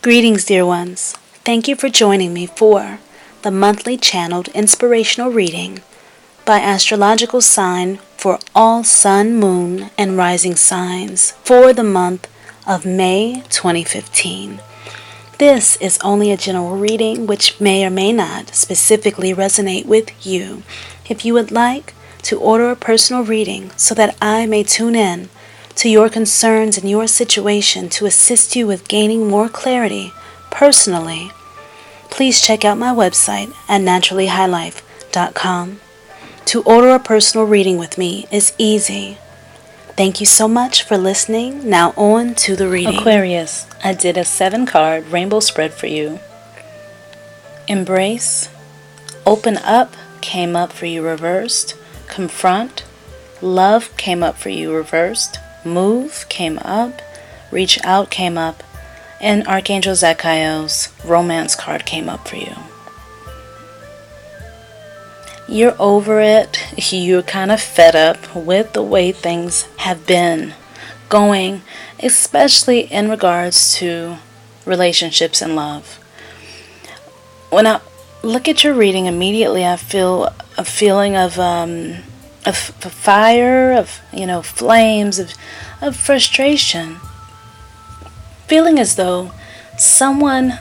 Greetings, dear ones. Thank you for joining me for the monthly channeled inspirational reading by astrological sign for all sun, moon, and rising signs for the month of May 2015. This is only a general reading which may or may not specifically resonate with you. If you would like to order a personal reading so that I may tune in to your concerns and your situation to assist you with gaining more clarity personally, please check out my website at naturallyhighlife.com. To order a personal reading with me is easy. Thank you so much for listening. Now on to the reading. Aquarius, I did a 7-card rainbow spread for you. Embrace, open up came up for you reversed. Confront, love came up for you reversed. Move came up, reach out came up, and Archangel Zachiel's romance card came up for you. You're over it. You're kind of fed up with the way things have been going, especially in regards to relationships and love. When I look at your reading, immediately I feel a feeling of fire, of flames, of frustration. Feeling as though someone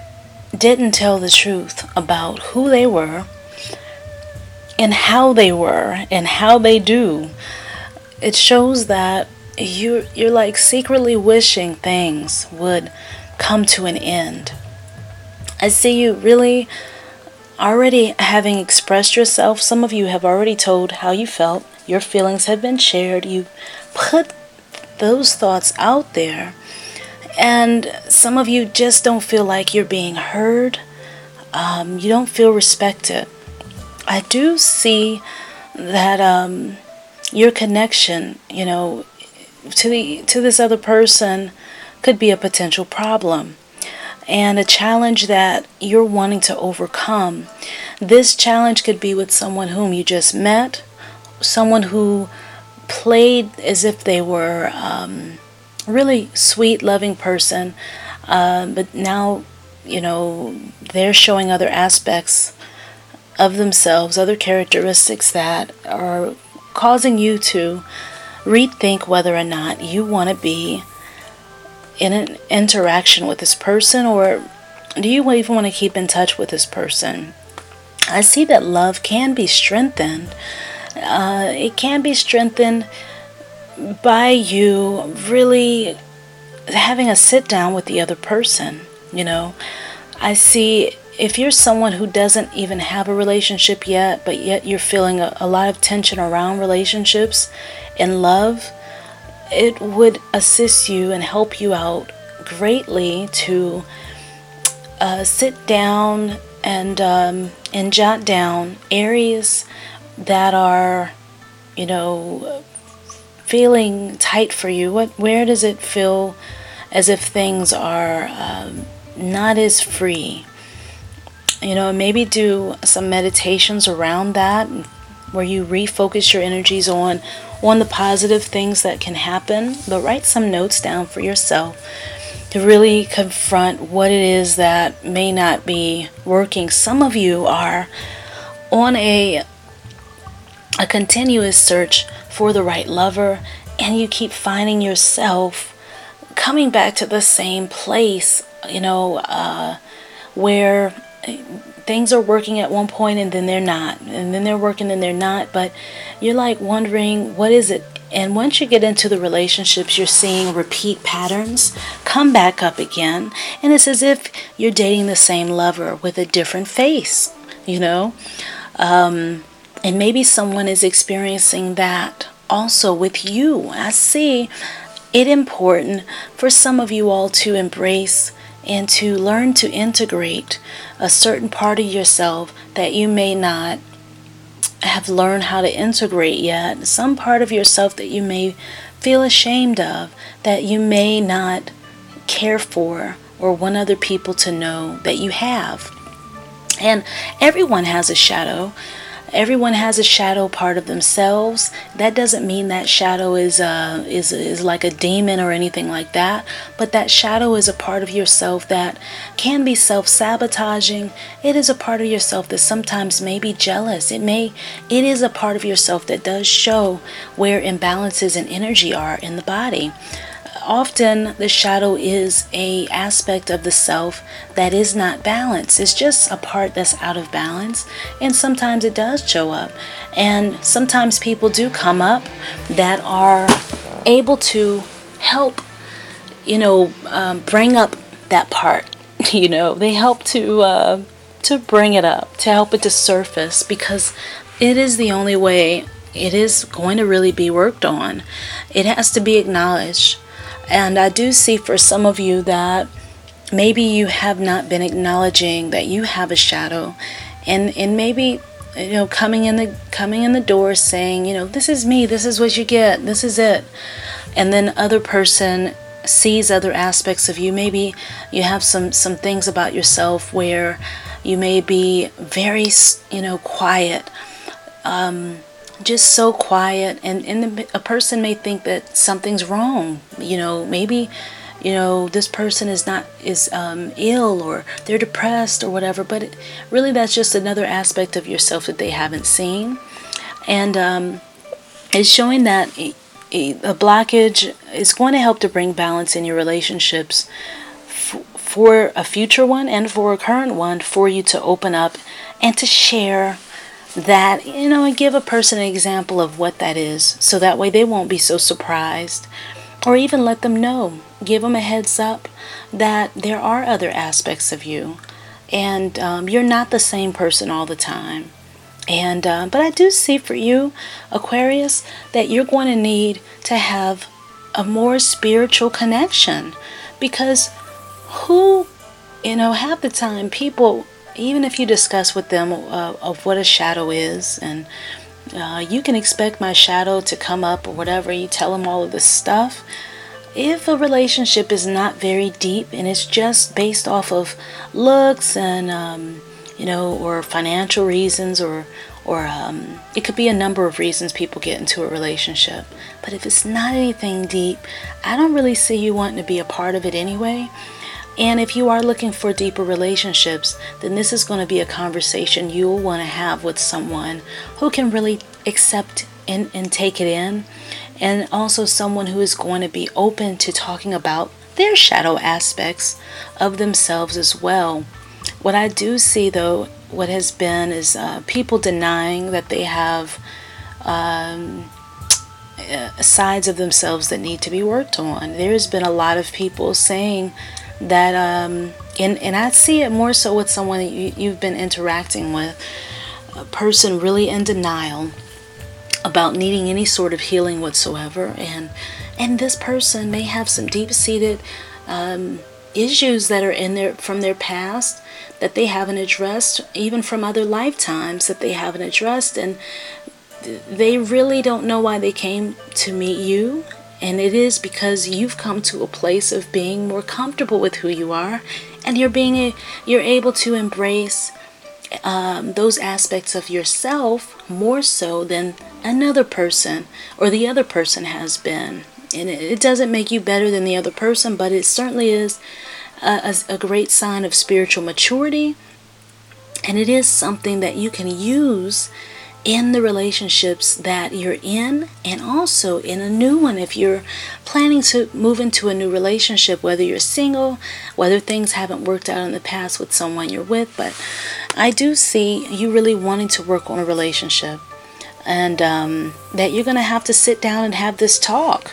didn't tell the truth about who they were and how they do. It shows that you're like secretly wishing things would come to an end. I see you really already having expressed yourself. Some of you have already told how you felt. Your feelings have been shared. You put those thoughts out there. And some of you just don't feel like you're being heard. You don't feel respected. I do see that your connection, to this other person could be a potential problem and a challenge that you're wanting to overcome. This challenge could be with someone whom you just met, someone who played as if they were really sweet, loving person, but now, they're showing other aspects of themselves, other characteristics that are causing you to rethink whether or not you want to be in an interaction with this person, or do you even want to keep in touch with this person. I see that love can be strengthened. It can be strengthened by you really having a sit down with the other person. I see if you're someone who doesn't even have a relationship yet, but yet you're feeling a lot of tension around relationships and love, it would assist you and help you out greatly to sit down and jot down areas that are, feeling tight for you. Where does it feel as if things are not as free? Maybe do some meditations around that, where you refocus your energies on the positive things that can happen, but write some notes down for yourself to really confront what it is that may not be working. Some of you are on a continuous search for the right lover, and you keep finding yourself coming back to the same place, where things are working at one point and then they're not, and then they're working and they're not, but you're like wondering, what is it? And once you get into the relationships, you're seeing repeat patterns come back up again, and it's as if you're dating the same lover with a different face, and maybe someone is experiencing that also with you. I see it important for some of you all to embrace and to learn to integrate a certain part of yourself that you may not have learned how to integrate yet. Some part of yourself that you may feel ashamed of, that you may not care for or want other people to know that you have. And everyone has a shadow. everyone has a shadow part of themselves. That doesn't mean that shadow is like a demon or anything like that, but that shadow is a part of yourself that can be self-sabotaging. It is a part of yourself that sometimes may be jealous. It is a part of yourself that does show where imbalances in energy are in the body. Often the shadow is a aspect of the self that is not balanced. It's just a part that's out of balance, and sometimes it does show up. And sometimes people do come up that are able to help, bring up that part. They help to bring it up, to help it to surface, because it is the only way it is going to really be worked on. It has to be acknowledged. And I do see for some of you that maybe you have not been acknowledging that you have a shadow, and maybe coming in the door saying, this is me, this is what you get, this is it. And then other person sees other aspects of you. Maybe you have some things about yourself where you may be very quiet, just so quiet, and a person may think that something's wrong. Maybe this person is ill, or they're depressed or whatever, but really that's just another aspect of yourself that they haven't seen. And it's showing that a blockage is going to help to bring balance in your relationships for a future one and for a current one, for you to open up and to share that, and give a person an example of what that is, so that way they won't be so surprised. Or even let them know, give them a heads up that there are other aspects of you, and you're not the same person all the time. And but I do see for you, Aquarius, that you're going to need to have a more spiritual connection, because half the time people, even if you discuss with them of what a shadow is, and you can expect my shadow to come up or whatever, you tell them all of this stuff. If a relationship is not very deep and it's just based off of looks and or financial reasons, or it could be a number of reasons people get into a relationship, but if it's not anything deep, I don't really see you wanting to be a part of it anyway. And if you are looking for deeper relationships, then this is going to be a conversation you'll want to have with someone who can really accept and take it in, and also someone who is going to be open to talking about their shadow aspects of themselves as well. What I do see, though, what has been is people denying that they have sides of themselves that need to be worked on. There's been a lot of people saying that and I see it more so with someone that you've been interacting with, a person really in denial about needing any sort of healing whatsoever, and this person may have some deep-seated issues that are from their past that they haven't addressed, even from other lifetimes that they haven't addressed, and they really don't know why they came to meet you. And it is because you've come to a place of being more comfortable with who you are, and you're able to embrace those aspects of yourself more so than another person or the other person has been. And it doesn't make you better than the other person, but it certainly is a great sign of spiritual maturity, and it is something that you can use in the relationships that you're in, and also in a new one if you're planning to move into a new relationship, whether you're single, whether things haven't worked out in the past with someone you're with. But I do see you really wanting to work on a relationship, and that you're going to have to sit down and have this talk,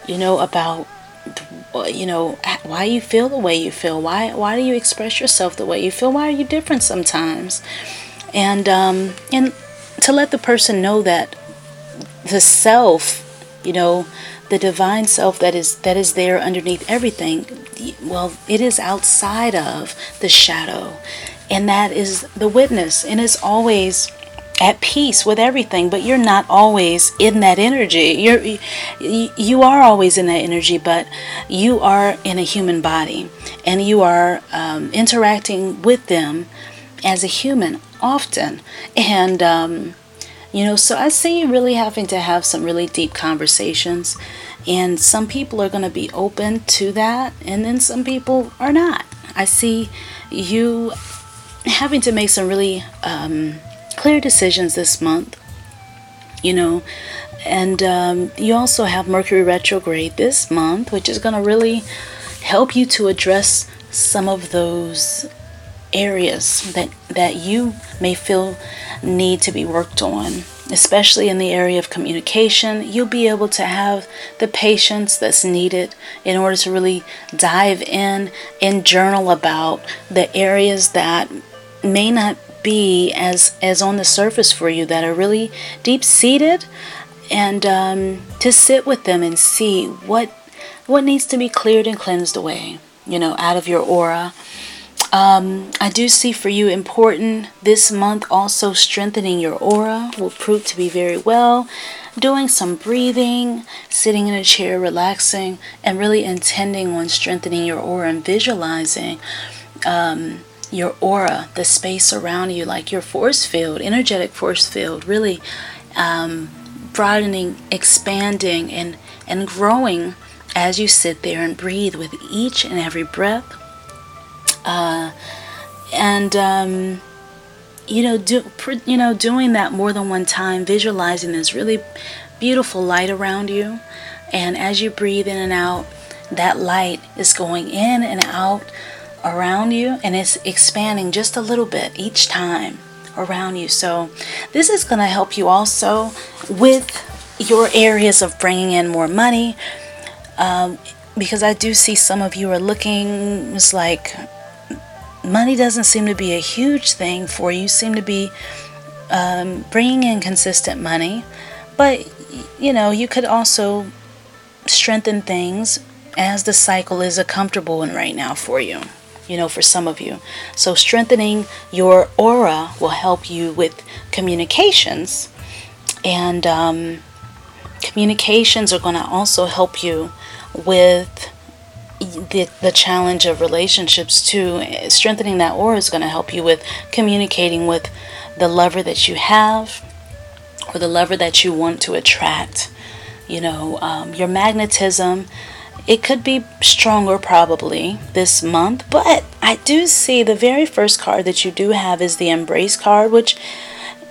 about why you feel the way you feel, why do you express yourself the way you feel, why are you different sometimes, and to let the person know that the self, the divine self that is there underneath everything, well, it is outside of the shadow, and that is the witness, and is always at peace with everything. But you're not always in that energy. You are always in that energy, but you are in a human body, and you are interacting with them as a human often, and So I see you really having to have some really deep conversations, and some people are going to be open to that, and then some people are not. I see you having to make some really clear decisions this month, you know, and you also have Mercury retrograde this month, which is going to really help you to address some of those areas that you may feel need to be worked on, especially in the area of communication. You'll be able to have the patience that's needed in order to really dive in and journal about the areas that may not be as on the surface for you, that are really deep seated, and to sit with them and see what needs to be cleared and cleansed away, out of your aura. I do see for you important this month also strengthening your aura will prove to be very well. Doing some breathing, sitting in a chair, relaxing, and really intending on strengthening your aura and visualizing your aura, the space around you, like your force field, energetic force field, really broadening, expanding, and growing as you sit there and breathe with each and every breath. Doing that more than one time, visualizing this really beautiful light around you, and as you breathe in and out, that light is going in and out around you, and it's expanding just a little bit each time around you. So this is going to help you also with your areas of bringing in more money, because I do see some of you are looking, it's like money doesn't seem to be a huge thing for you. You seem to be bringing in consistent money, but you could also strengthen things as the cycle is a comfortable one right now for you, for some of you. So strengthening your aura will help you with communications, and communications are going to also help you with the challenge of relationships too. Strengthening that aura is going to help you with communicating with the lover that you have, or the lover that you want to attract. Your magnetism, it could be stronger probably this month, but I do see the very first card that you do have is the Embrace card, which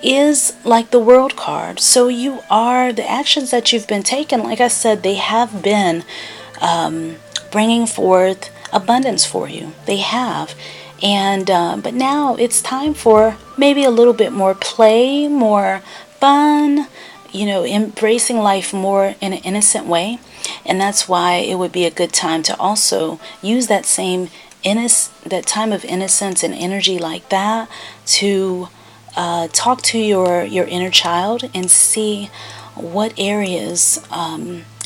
is like the World card. So the actions that you've been taking, like I said, they have been bringing forth abundance for you. They have. And but now it's time for maybe a little bit more play, more fun, embracing life more in an innocent way. And that's why it would be a good time to also use that same that time of innocence and energy like that to talk to your inner child and see what areas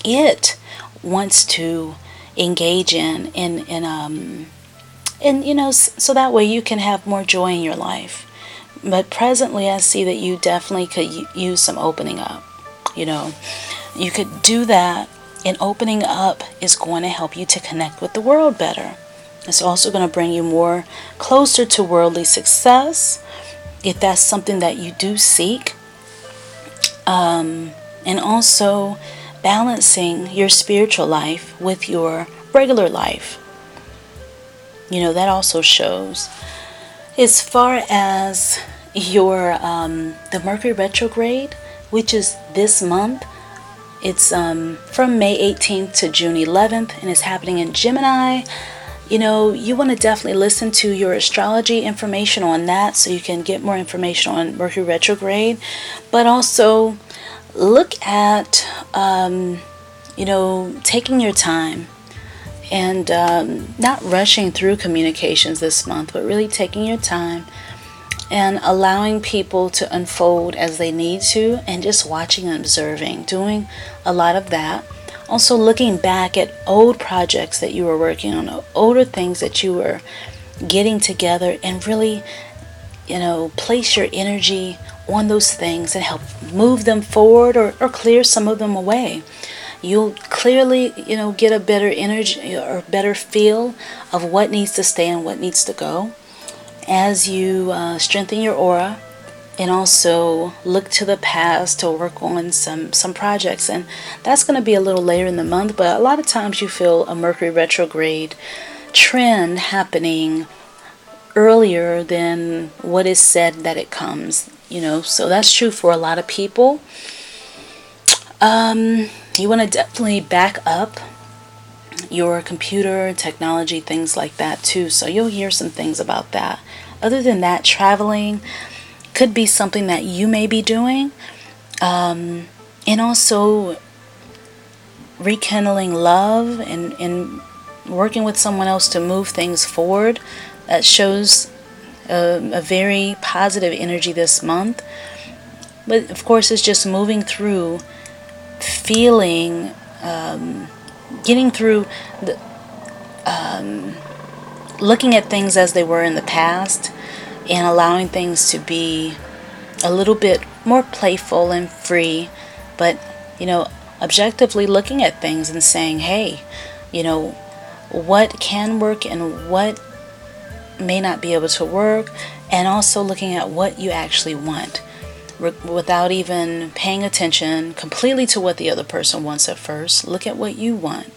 it wants to engage in, so that way you can have more joy in your life. But presently I see that you definitely could use some opening up. You could do that, and opening up is going to help you to connect with the world better. It's also going to bring you more closer to worldly success, if that's something that you do seek. And also balancing your spiritual life with your regular life. That also shows. As far as your the Mercury retrograde, which is this month, it's from May 18th to June 11th, and it's happening in Gemini. You want to definitely listen to your astrology information on that, so you can get more information on Mercury retrograde. But also look at taking your time and not rushing through communications this month, but really taking your time and allowing people to unfold as they need to, and just watching and observing, doing a lot of that. Also looking back at old projects that you were working on, older things that you were getting together, and really, place your energy on those things and help move them forward, or clear some of them away. You'll clearly, get a better energy or better feel of what needs to stay and what needs to go as you strengthen your aura and also look to the past to work on some projects. And that's going to be a little later in the month, but a lot of times you feel a Mercury retrograde trend happening earlier than what is said that it comes, so that's true for a lot of people. You want to definitely back up your computer, technology, things like that too, so you'll hear some things about that. Other than that, traveling could be something that you may be doing, and also rekindling love and working with someone else to move things forward. That shows a very positive energy this month. But of course, it's just moving through, feeling, getting through the, looking at things as they were in the past, and allowing things to be a little bit more playful and free, but objectively looking at things and saying, hey, what can work and what may not be able to work, and also looking at what you actually want without even paying attention completely to what the other person wants at first. Look at what you want,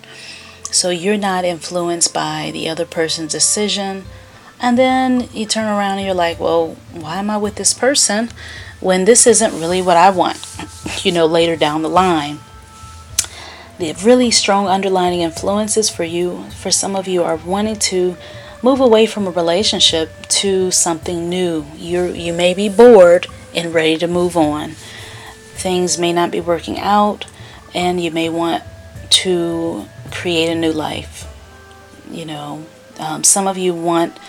so you're not influenced by the other person's decision. And then you turn around and you're like, well, why am I with this person when this isn't really what I want, later down the line. The really strong underlying influences for you, for some of you, are wanting to move away from a relationship to something new. You may be bored and ready to move on. Things may not be working out, and you may want to create a new life. Some of you want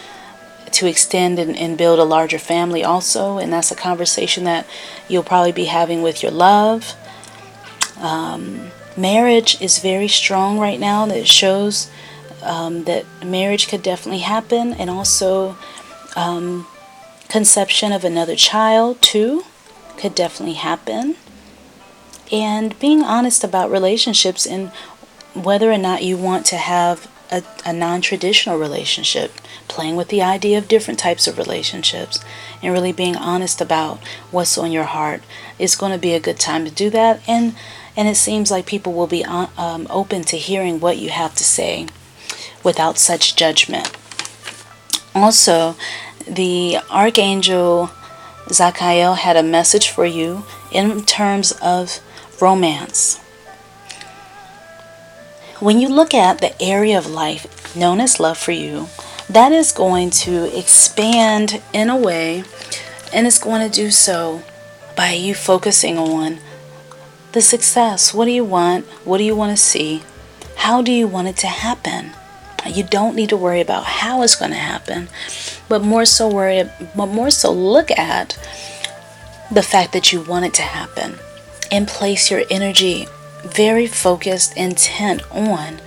to extend and build a larger family also, and that's a conversation that you'll probably be having with your love. Marriage is very strong right now. That shows that marriage could definitely happen, and also conception of another child too could definitely happen. And being honest about relationships and whether or not you want to have a non-traditional relationship, playing with the idea of different types of relationships, and really being honest about what's on your heart. It's going to be a good time to do that, and it seems like people will be open to hearing what you have to say without such judgment. Also, the Archangel Zachariel had a message for you in terms of romance. When you look at the area of life known as love for you, that is going to expand in a way, and it's going to do so by you focusing on the success. What do you want? What do you want to see? How do you want it to happen? You don't need to worry about how it's going to happen, but more so look at the fact that you want it to happen, and place your energy very focused, intent on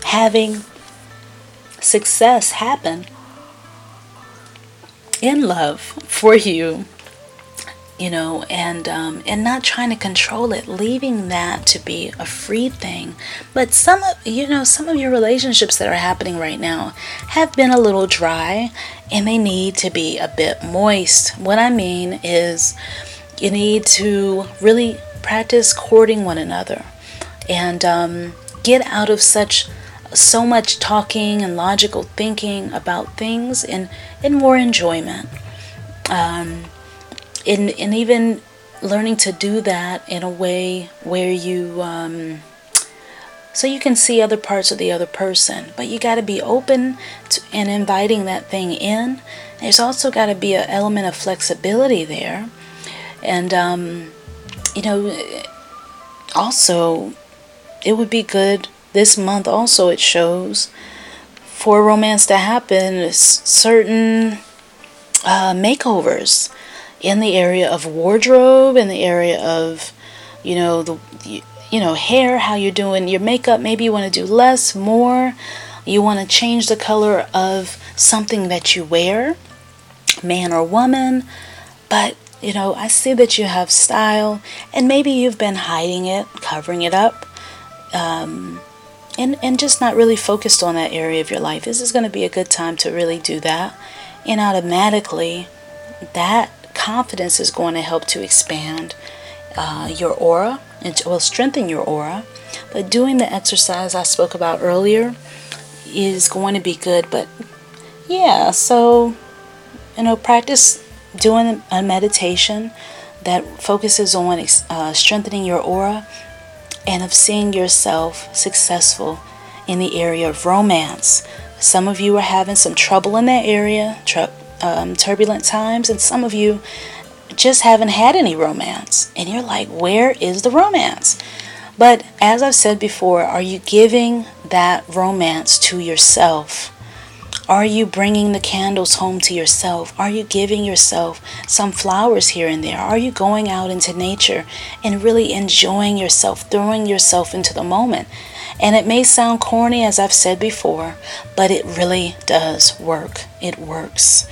having success happen in love for you, and not trying to control it, leaving that to be a free thing. But some of your relationships that are happening right now have been a little dry, and they need to be a bit moist. What I mean is, you need to really practice courting one another, and get out of so much talking and logical thinking about things, and more enjoyment. And even learning to do that in a way where you so you can see other parts of the other person, but you got to be open to and inviting that thing in. There's also got to be an element of flexibility there, and also it would be good this month. Also, it shows for romance to happen, certain makeovers in the area of wardrobe, in the area of hair, how you're doing your makeup. Maybe you want to do less, more. You want to change the color of something that you wear, man or woman. But I see that you have style, and maybe you've been hiding it, covering it up, and just not really focused on that area of your life. This is going to be a good time to really do that, and automatically that confidence is going to help to expand your aura, and will strengthen your aura. But doing the exercise I spoke about earlier is going to be good. But yeah, so practice doing a meditation that focuses on strengthening your aura and of seeing yourself successful in the area of romance. Some of you are having some trouble in that area, turbulent times, and some of you just haven't had any romance. And you're like, where is the romance? But as I've said before, are you giving that romance to yourself? Are you bringing the candles home to yourself? Are you giving yourself some flowers here and there? Are you going out into nature and really enjoying yourself, throwing yourself into the moment? And it may sound corny, as I've said before, but it really does work. It works.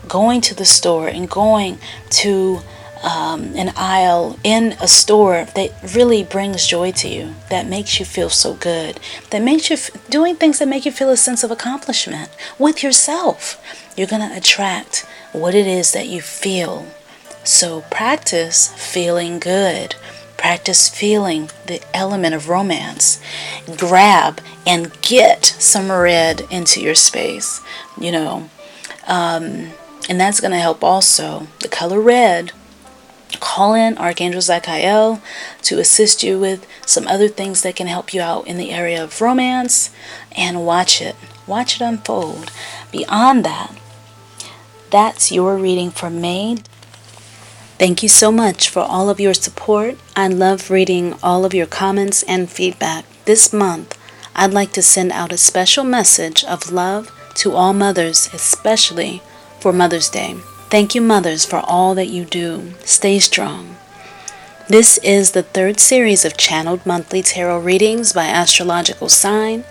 Going to the store and going to an aisle in a store that really brings joy to you, that makes you feel so good, that makes you doing things that make you feel a sense of accomplishment with yourself. You're going to attract what it is that you feel. So practice feeling good. Practice feeling the element of romance. Grab and get some red into your space, and that's going to help also. The color red. Call in Archangel Zachiel to assist you with some other things that can help you out in the area of romance, and watch it unfold. Beyond that, that's your reading for May. Thank you so much for all of your support. I love reading all of your comments and feedback. This month, I'd like to send out a special message of love to all mothers, especially for Mother's Day. Thank you, mothers, for all that you do. Stay strong. This is the third series of channeled monthly tarot readings by astrological sign.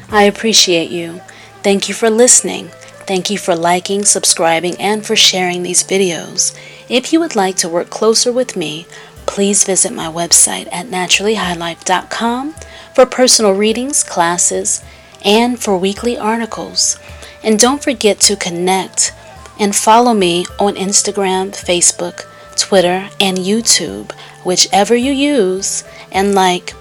I appreciate you. Thank you for listening. Thank you for liking, subscribing, and for sharing these videos. If you would like to work closer with me, please visit my website at naturallyhighlife.com for personal readings, classes, and for weekly articles. And don't forget to connect and follow me on Instagram, Facebook, Twitter, and YouTube, whichever you use. And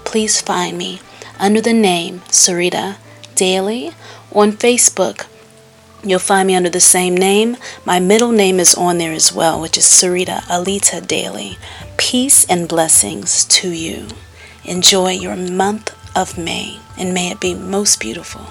please find me under the name Sarita Daily. On Facebook, you'll find me under the same name. My middle name is on there as well, which is Sarita Alita Daily. Peace and blessings to you. Enjoy your month of May, and may it be most beautiful.